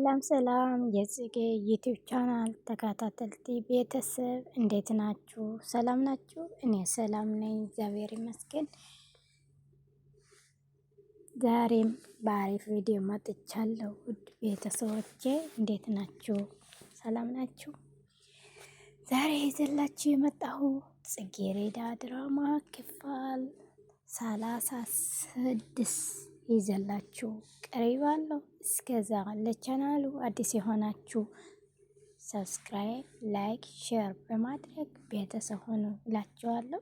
ሰላም ሰላም የጽጌ ዩቲዩብ ቻናል ተከታተልቲ ቤተሰብ እንዴት ናችሁ? ሰላም ናችሁ? እኔ ሰላም ነኝ፣ እግዚአብሔር ይመስገን። ዛሬም በአሪፍ ቪዲዮ መጥቻለሁ። ውድ ቤተሰቦቼ እንዴት ናችሁ? ሰላም ናችሁ? ዛሬ ይዘላችሁ የመጣሁ ጽጌረዳ ድራማ ክፍል 36 ይዘላችሁ ቀርባለሁ። እስከዛ ለቻናሉ አዲስ የሆናችሁ ሰብስክራይብ፣ ላይክ፣ ሼር በማድረግ ቤተሰብ ሆኑ እላችኋለሁ።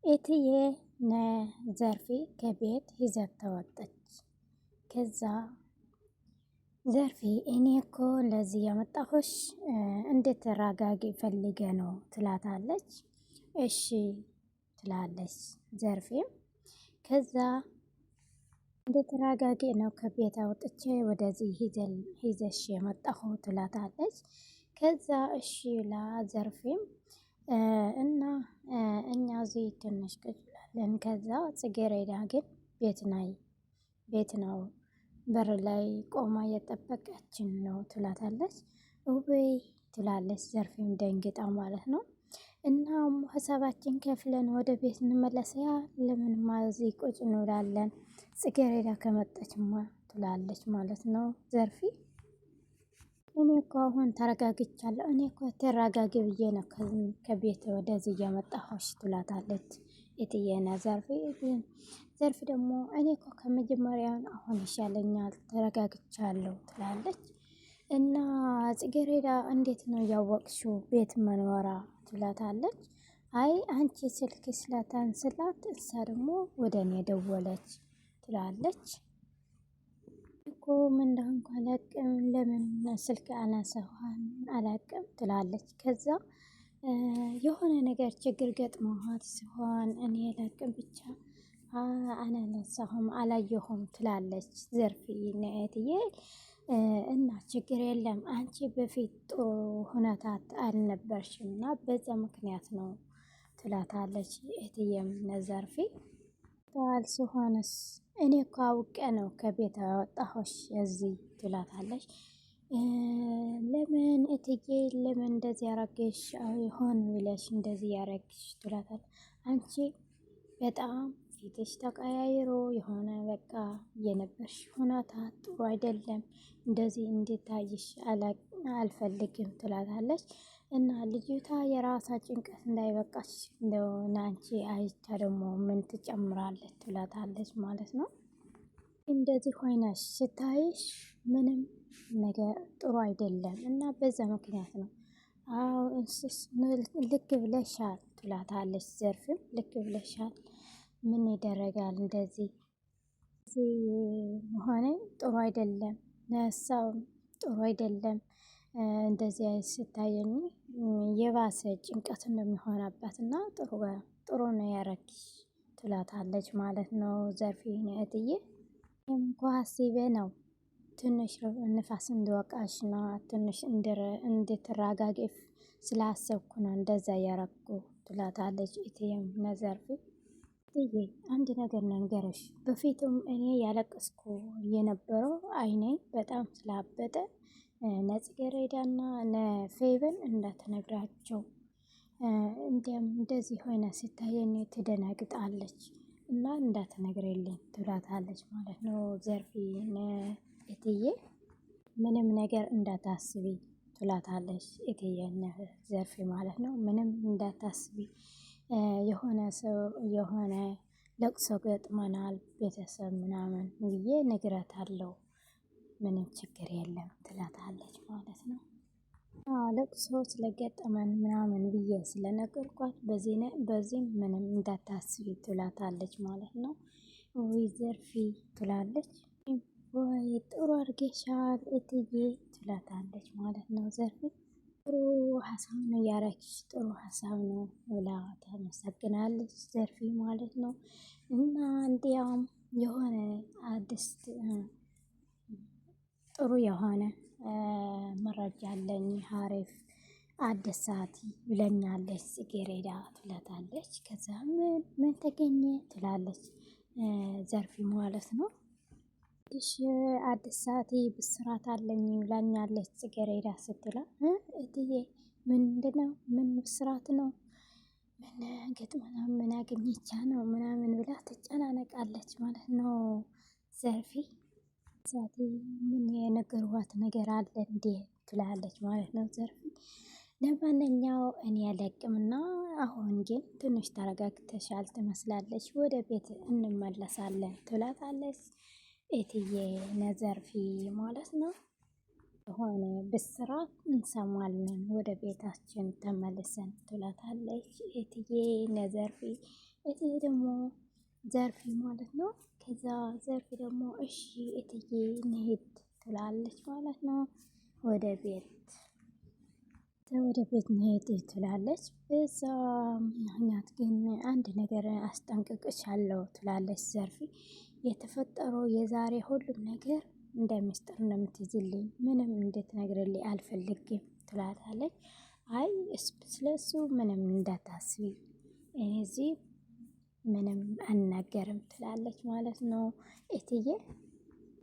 እትዬ ዘርፌ ከቤት ይዘት ተወጣች። ከዛ ዘርፌ እኔ እኮ ለዚህ ያመጣሁሽ እንድትረጋጊ ፈልጌ ነው ትላታለች። እሺ ትላለች ዘርፌም ከዛ እንድትረጋጊ ነው ከቤት አውጥቼ ወደዚህ ይዘሽ የመጣሁ ትላታለች። ከዛ እሺ ዘርፌም እና እኛ እዚህ ትንሽ ቁጭ ብለን ከዛ ጽጌረዳ ግን ቤት ነው በር ላይ ቆማ እየጠበቀችን ነው ትላታለች። ውይ ትላለች ዘርፌም ደንግጣ ማለት ነው። እናም ሀሳባችን ከፍለን ወደ ቤት እንመለሰያ ለምን እዚህ ቁጭ እንውላለን ጽጌረዳ ከመጣችማ ትላለች ማለት ነው ዘርፌ። እኔ እኮ አሁን ተረጋግቻለሁ፣ እኔ እኮ ተረጋጊ ብዬ ነው ከቤት ወደዚህ እያመጣሁሽ ትላታለች እትዬና ዘርፌ። ዘርፌ ደግሞ እኔ እኮ ከመጀመሪያውን አሁን ይሻለኛል ተረጋግቻለሁ ትላለች። እና ጽጌረዳ እንዴት ነው ያወቅሽው ቤት መኖራ ትላታለች። አይ አንቺ ስልክ ስለታንስላት እሷ ደግሞ ወደ እኔ ደወለች ትላለች። እኮ ምን እንደሆንኩ አላቅም፣ ለምን ስልክ አላነሳሁም አላቅም ትላለች። ከዛ የሆነ ነገር ችግር ገጥሞሃት ሲሆን እኔ አላቅም ብቻ አላነሳሁም አላየሁም ትላለች ዘርፌ እትዬ። እና ችግር የለም አንቺ በፊት ጥሩ ሁኔታት አልነበርሽም እና በዛ ምክንያት ነው ትላታለች እትዬም ዘርፌ። ተዋል ሲሆንስ እኔ እኮ አውቄ ነው ከቤት ያወጣሁሽ እዚህ ትላታለች። ለምን እትዬ ለምን እንደዚህ ያረገሽ ይሆን ብለሽ እንደዚህ ያረግሽ ትላታለች። አንቺ በጣም ፊትሽ ተቀያይሮ የሆነ በቃ የነበርሽ ሁኔታ ጥሩ አይደለም፣ እንደዚህ እንድታይሽ አልፈልግም ትላታለች። እና ልጅቷ የራሳ ጭንቀት እንዳይበቃሽ እንደሆነ አንቺ አይቻ ደግሞ ምን ትጨምራለች ትላታለች ማለት ነው። እንደዚህ ሆይነሽ ስታይሽ ምንም ነገር ጥሩ አይደለም እና በዛ ምክንያት ነው። አዎ እንስስ ልክ ብለሻል ትላታለች ዘርፍም ልክ ብለሻል፣ ምን ይደረጋል እንደዚህ መሆኔ ጥሩ አይደለም፣ ነሳው ጥሩ አይደለም፣ እንደዚህ ስታየኝ የባሰ ጭንቀት እንደሚሆንባት እና ጥሩ ነው ያረግሽ ትላታለች ማለት ነው ዘርፌ እትዬ። እንኳ አስቤ ነው ትንሽ ንፋስ እንዲወቃሽ ነው ትንሽ እንድትረጋጊ ስላሰብኩ ነው እንደዛ ያረኩ ትላታለች እትዬም ዘርፌ። እትዬ አንድ ነገር ነገርሽ፣ በፊቱም እኔ ያለቀስኩ የነበረው አይኔ በጣም ስላበጠ ለጽጌረዳና ለፌቨን እንዳትነግራቸው እንደዚህ ሆነ ስታየኝ ትደነግጣለች እና እንዳትነግሪልኝ ትላታለች ማለት ነው ዘርፌ እትዬ። ምንም ነገር እንዳታስቢ ትላታለች እትዬ ዘርፌ ማለት ነው። ምንም እንዳታስቢ የሆነ ሰው የሆነ ለቅሶ ገጥመናል ቤተሰብ ምናምን ብዬ ነግራታለሁ፣ ምንም ችግር የለም ትላታለች ማለት ነው። ለቅሶ ስለገጠመን ምናምን ብዬ ስለነገርኳት በዚህም ምንም እንዳታስቢ ትላታለች ማለት ነው። ወይ ዘርፌ ትላለች። ወይ ጥሩ አድርገሻል እትዬ ትላታለች ማለት ነው ዘርፌ። ጥሩ ሀሳብ ነው ያረግሽ፣ ጥሩ ሀሳብ ነው ብላ ታመሰግናለች ዘርፌ ማለት ነው። እና እንዲያውም የሆነ አዲስ ጥሩ የሆነ መረጃ አለኝ ሀሪፍ አዲስ ሰዓት ብለኛለች ጽጌረዳ ትላታለች። ከዛ ምን ተገኘ ትላለች ዘርፌ ማለት ነው። እሺ አዲስ ሰዓት ብስራት አለኝ ብላኛለች ጽጌረዳ ስትላ እትዬ ምንድነው? ምን ብስራት ነው? ምን ገጥሞ ነው? ምን አገኘቻ ነው ምናምን ብላ ትጨናነቃለች ማለት ነው። ዘርፌ ሰዓት ምን የነገሯት ነገር አለ እንዴ ትላለች ማለት ነው ዘርፌ። ለማንኛው እኔ አለቅምና አሁን ግን ትንሽ ተረጋግተሻል ትመስላለች፣ ወደ ቤት እንመለሳለን ትላታለች እትዬ ነዘርፌ ማለት ነው። የሆነ ብስራት እንሰማለን ወደ ቤታችን ተመልሰን ትላታለች እትዬ ነዘርፌ። እትዬ ደግሞ ዘርፌ ማለት ነው። ከዛ ዘርፌ ደግሞ እሺ እትዬ እንሂድ ትላለች ማለት ነው። ወደ ቤት እንሂድ ትላለች። በዛ ምክንያት ግን አንድ ነገር አስጠንቅቅሻለሁ ትላለች ዘርፌ። የተፈጠረው የዛሬ ሁሉም ነገር እንደ ምስጢር ነው የምትይዝልኝ፣ ምንም እንድትነግርልኝ አልፈልግም ትላታለች። አይ ስለሱ ምንም እንዳታስቢ እኔ እዚህ ምንም አናገርም ትላለች ማለት ነው እትዬ።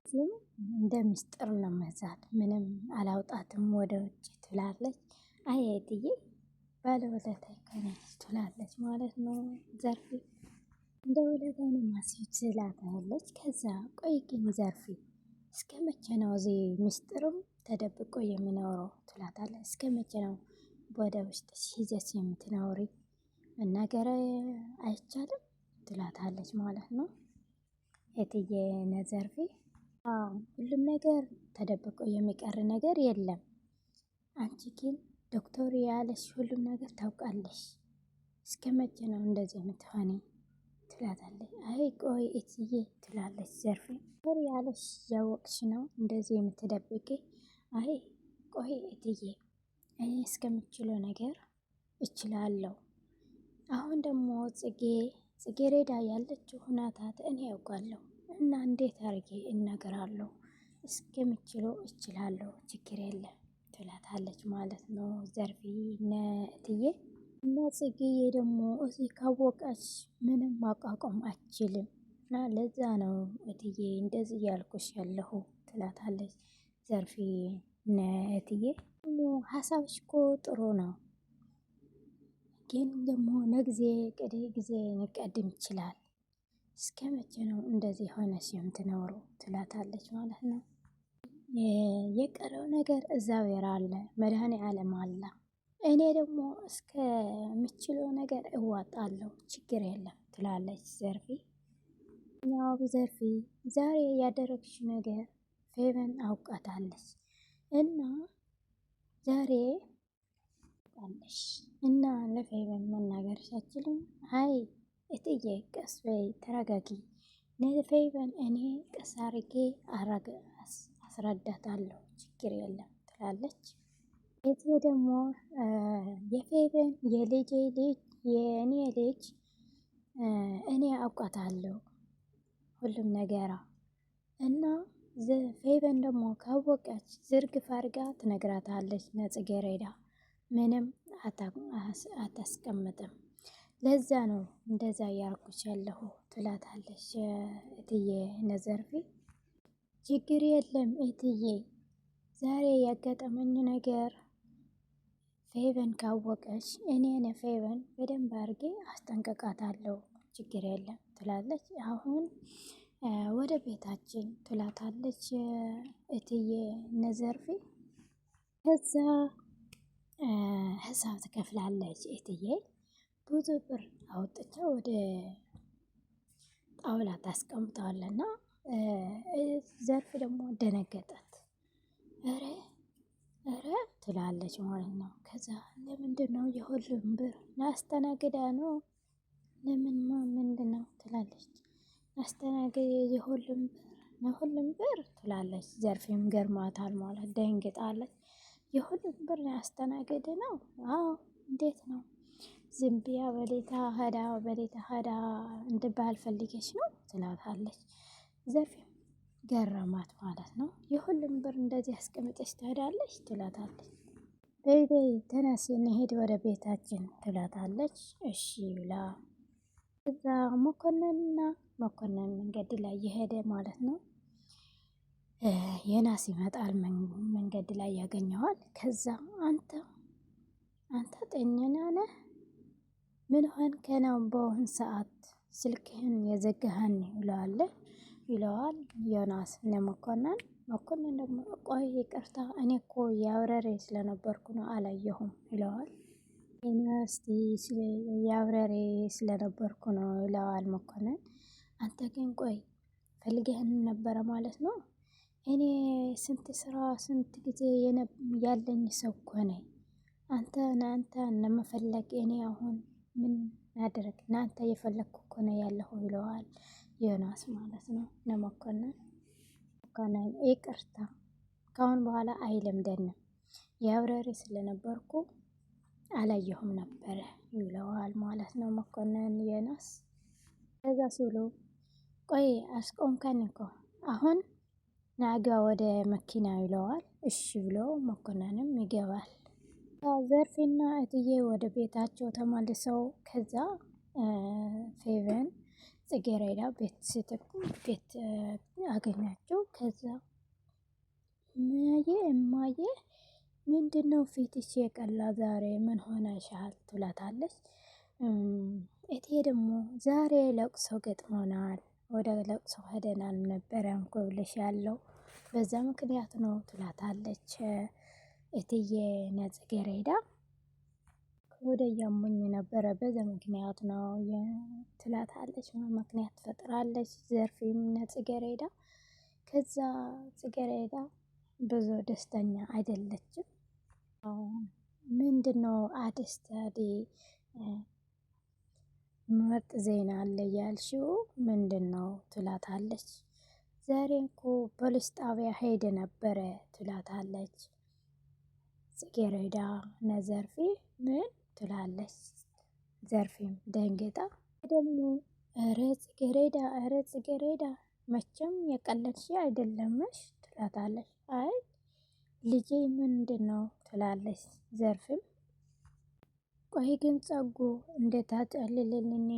ግን እንደ ምስጢር ነው መዛት፣ ምንም አላውጣትም ወደ ውጭ ትላለች። አይ እትዬ ባለውለታዬ ነሽ ትላለች ማለት ነው ዘርፌ። እንደ ውለታዬ ማስሄድ ትላታለች። ከዛ ቆይ ግን ዘርፌ እስከ መቼ ነው እዚህ ምስጢርም ተደብቆ የሚኖረው ትላታለች። እስከ መቼ ነው ወደ ውስጥ ይዘሽ የምትኖሪ? መናገር አይቻልም ትላታለች ማለት ነው እትዬ ነዘርፌ። ሁሉም ነገር ተደብቆ የሚቀር ነገር የለም። አንቺ ግን ዶክተር ያለሽ ሁሉም ነገር ታውቃለሽ። እስከ መቼ ነው እንደዚህ የምትሆኒ? ትላታለች። አይ ቆይ እትዬ ትላለች ዘርፌ። ዶክተር ያለሽ ያወቅሽ ነው እንደዚህ የምትደብቂ? አይ ቆይ እትዬ እኔ እስከምችለው ነገር እችላለሁ። አሁን ደግሞ ጽጌረዳ ያለችው ሁናታት እኔ ያውቃለሁ እና እንዴት አድርጌ እናገራለሁ? እስከምችለው እችላለሁ፣ ችግር የለም ትላታለች ማለት ነው ዘርፌ እትዬ። እና ጽጌዬ ደግሞ እዚህ ካወቀች ምንም ማቋቋም አትችልም እና ለዛ ነው እትዬ እንደዚህ ያልኩሽ ያለሁ ትላታለች ዘርፌ እትዬ። ሀሳብሽ እኮ ጥሩ ነው፣ ግን ደግሞ ጊዜ ሊቀድም ይችላል። እስከ መቼ ነው እንደዚህ ሆነሽ የምትኖረው? ትላታለች ማለት ነው። የቀረው ነገር እግዚአብሔር አለ፣ መድኃኔዓለም አለ። እኔ ደግሞ እስከምችለው ነገር እዋጣለሁ፣ ችግር የለም ትላለች ዘርፌ። ያው ዘርፌ ዛሬ ያደረግሽ ነገር ፌቨን አውቃታለች እና ዛሬ አውቃለሽ እና ለፌቨን መናገርሽ አትችልም? አይ እትዬ ቀስ በይ ተረጋጊ፣ ለፌቨን እኔ ቀስ አርጌ አስረዳታለሁ፣ ችግር የለም ትላለች። እቴ ደግሞ የፌቨን የልጄ ልጅ የእኔ ልጅ እኔ አውቃታለሁ ሁሉም ነገራ እና ፌቨን ደግሞ ካወቀች ዝርግፍ አድርጋ ትነግራታለች ለጽጌረዳ። ምንም አታስቀምጥም። ለዛ ነው እንደዛ ያርኩች ያለሁ ትላታለች እትዬ ነዘርፌ። ችግር የለም እትዬ፣ ዛሬ ያጋጠመኝ ነገር ፌቨን ካወቀች እኔን ፌቨን በደንብ አድርጌ አስጠንቅቃታለሁ፣ ችግር የለም ትላለች። አሁን ወደ ቤታችን ትላታለች እትዬ ነዘርፌ። ከዛ ሂሳብ ትከፍላለች እትዬ። ብዙ ብር አውጥታ ወደ ጣውላ ታስቀምጠዋለና ዘርፍ ደግሞ ደነገጣት። ኧረ ትላለች ማለት ነው። ከዛ ለምንድን ነው የሁሉም ብር ላስተናግዳ ነው? ለምንማ ምንድን ነው ትላለች። ላስተናግድ የሁሉም ብር ትላለች። ዘርፌም ገርማታል ማለት ደንግጣለች። የሁሉም ብር ላስተናግድ ነው? አዎ እንዴት ነው? ዝም ብያ በሌታ ሄዳ እንድባል ፈልገች ነው ትላታለች። ዘርፌም ገረማት ማለት ነው። የሁሉም ብር እንደዚህ አስቀምጠች ትሄዳለች ትላታለች። በይ ተነስ እንሂድ ወደ ቤታችን ትላታለች። እሺ ብላ እዛ መኮንን መንገድ ላይ የሄደ ማለት ነው። የናስ ይመጣል መንገድ ላይ ያገኘዋል። ከዛ አንተ ጤነኛ ነህ? ምን ሆንክ ነው በአሁን ሰዓት ስልክህን የዘጋህን ይለዋል ዮናስ መኮንን ደግሞ ቆይ ይቅርታ እኔ እኮ የአብረሬ ስለነበርኩ ነው አላየሁም ይለዋል። ዩኒቨርሲቲ የአብረሬ ስለነበርኩ ነው ይለዋል መኮንን። አንተ ግን ቆይ ፈልገህን ነበረ ማለት ነው? እኔ ስንት ስራ ስንት ጊዜ ያለኝ ሰው እኮ ነኝ። አንተ ለመፈለግ እኔ አሁን ምን ያደረግ እናንተ እየፈለግኩ እኮ ነው ያለሁ ይለዋል ዮናስ ማለት ነው ለመኮንን። ይቅርታ ከአሁን በኋላ አይለምደንም የአብረሬ ስለነበርኩ አላየሁም ነበረ ይለዋል ማለት ነው መኮንን ዮናስ። ከዛ ሲሉ ቆይ አስቆምከን እኮ አሁን ናጋ ወደ መኪና ይለዋል። እሺ ብሎ መኮንንም ይገባል። ዘርፌና እትዬ ወደ ቤታቸው ተመልሰው ከዛ ፌቨን ጽጌረዳ ቤት ቤት አገኛቸው። ከዛ እማዬ ምንድነው ፊትሽ የቀላ ዛሬ ምን ሆነሻል? ትላታለች። እትዬ ደግሞ ዛሬ ለቅሶ ገጥሞናል ወደ ለቅሶ ሄደናል ነበረ እንኮ ብለሻለሁ በዛ ምክንያት ነው ትላታለች። እትዬ ጽጌረዳ ወደ ያሞኝ ነበረ በዛ ምክንያት ነው ትላታለች። ምክንያት ትፈጥራለች ዘርፌም ጽጌረዳ። ከዛ ጽጌረዳ ብዙ ደስተኛ አይደለችም። ምንድነው አደስታዲ ምርጥ ዜና አለ ያልሽው ምንድነው? ትላታለች። ዛሬ እኮ ፖሊስ ጣቢያ ሄደ ነበረ ትላታለች። ጽጌረዳ ነዘርፌ ምን ትላለች? ዘርፌም ደንግጣ ደግሞ ኧረ ጽጌረዳ መቼም የቀለድሽ አይደለምሽ ትላታለች። አይ ልጄ ምንድነው ትላለች ዘርፍም። ቆይ ግን ጸጉ እንዴት አጨልልልኝ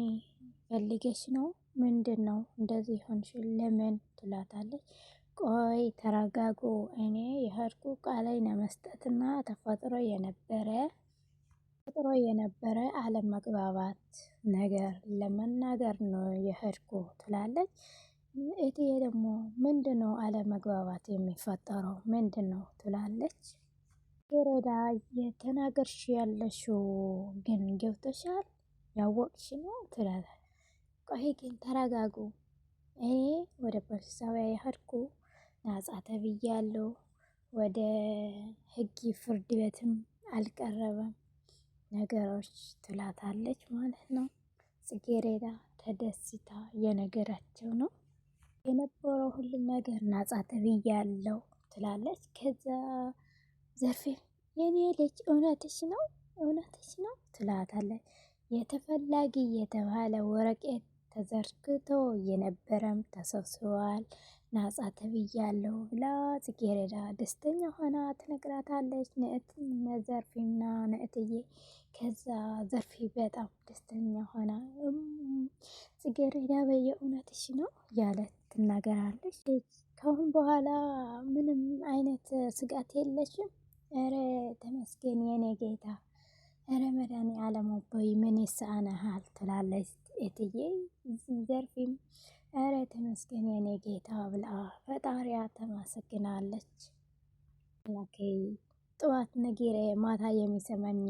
ፈልገሽ ነው? ምንድነው እንደዚህ ሆንሽ ለምን? ትላታለች። ቆይ ተረጋጉ እኔ የሄድኩ ቃላይ ለመስጠትና ተፈጥሮ የነበረ አለመግባባት ነገር ለመናገር ነው የሄድኩ ትላለች። እትዬ ደግሞ ምንድነው አለመግባባት የሚፈጠረው ምንድነው? ትላለች። ጽጌረዳ የተናገርሽ ያለሽው ግን ገብቶሻል ያወቅሽ ነው ትላለች። ቆይ ግን ተረጋጉ እኔ ወደ ፖሊስ ጣቢያ የሄድኩ ነጻ ተብያለሁ ወደ ህግ ፍርድ ቤትም አልቀረበም ነገሮች ትላታለች ማለት ነው። ጽጌረዳ ተደስታ የነገራቸው ነው የነበረው ሁሉም ነገር ነጻ ተብያለሁ ትላለች። ከዛ ዘርፌ የኔ ልጅ እውነትሽ ነው ትላታለች። የተፈላጊ የተባለ ወረቀት ተዘርግቶ የነበረም ተሰብስቧል ነጻ ተብያለሁ ብላ ጽጌረዳ ደስተኛ ሆና ትነግራታለች። ዘርፌና እትዬ ከዛ ዘርፌ በጣም ደስተኛ ሆና ጽጌረዳ በየእውነትሽ ነው ያለት ትናገራለች። ከአሁን በኋላ ምንም አይነት ስጋት የለሽም? ኧረ ተመስገን የኔ ጌታ ኧረ መድኃኒዓለም ሆይ ምን ይሳነሃል? ትላለች እትዬ። ዘርፌም ኧረ ተመስገን የኔ ጌታ ብላ ፈጣሪያ ተመሰግናለች። ጠዋት ነጌሬ ማታ የሚሰማኝ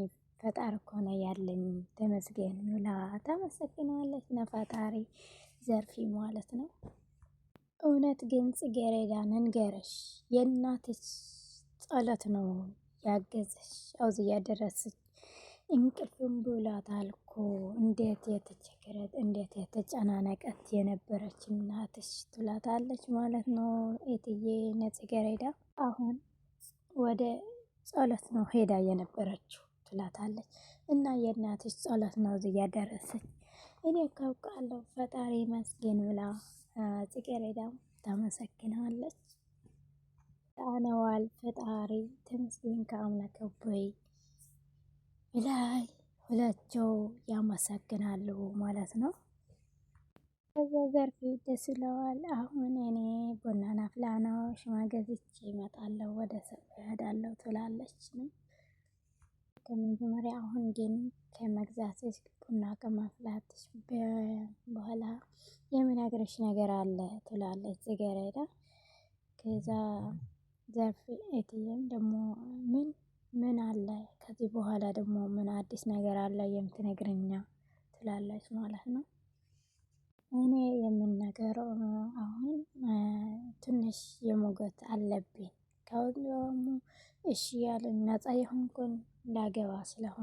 ፈጣሪ እኮ ነው ያለኝ ተመስገን ብላ ታመሰግናለች ለፈጣሪ ዘርፌ ማለት ነው። እውነት ግን ጽጌረዳ እንገርሽ የእናትሽ ጸሎት ነው ያገዘሽ እዚህ ያደረሰች። እንቅልፍም ብሏታል እኮ እንዴት የተቸገረት እንዴት የተጨናነቀት የነበረች እናትሽ ትላታለች ማለት ነው እትዬ ጽጌረዳ። አሁን ወደ ጸሎት ነው ሄዳ የነበረችው ትላታለች። እና የእናትሽ ጸሎት ነው እዚህ ያደረሰች እኔ ካውቃለሁ ፈጣሪ መስገን ብላ ጽጌረዳም ታመሰግናለች። ጣነዋል ፈጣሪ ተመስገን ከአምላክ ቦይ ላይ ሁላቸው ያመሰግናሉ ማለት ነው። ከዛ ዘርፌ ደስ ይለዋል። አሁን እኔ ቡና ናፍላ ነው ሽማገዝቼ እመጣለሁ ወደ ስራ እሄዳለሁ ትላለች። ከመጀመሪያ አሁን ግን ከመግዛትሽ ቡና ከማፍላትሽ በኋላ የምነግርሽ ነገር አለ ትላለች ጽጌረዳ። ከዛ ዘርፌ እትዬም ደግሞ ምን አለ ከዚህ በኋላ ደግሞ ምን አዲስ ነገር አለ የምትነግረኛ ትላለች ማለት ነው። እኔ የምናገረው አሁን ትንሽ የሞገት አለብኝ ከሁሉም እሺ ያለኝ ነፃ የሆንኩን ላገባ ስለሆነ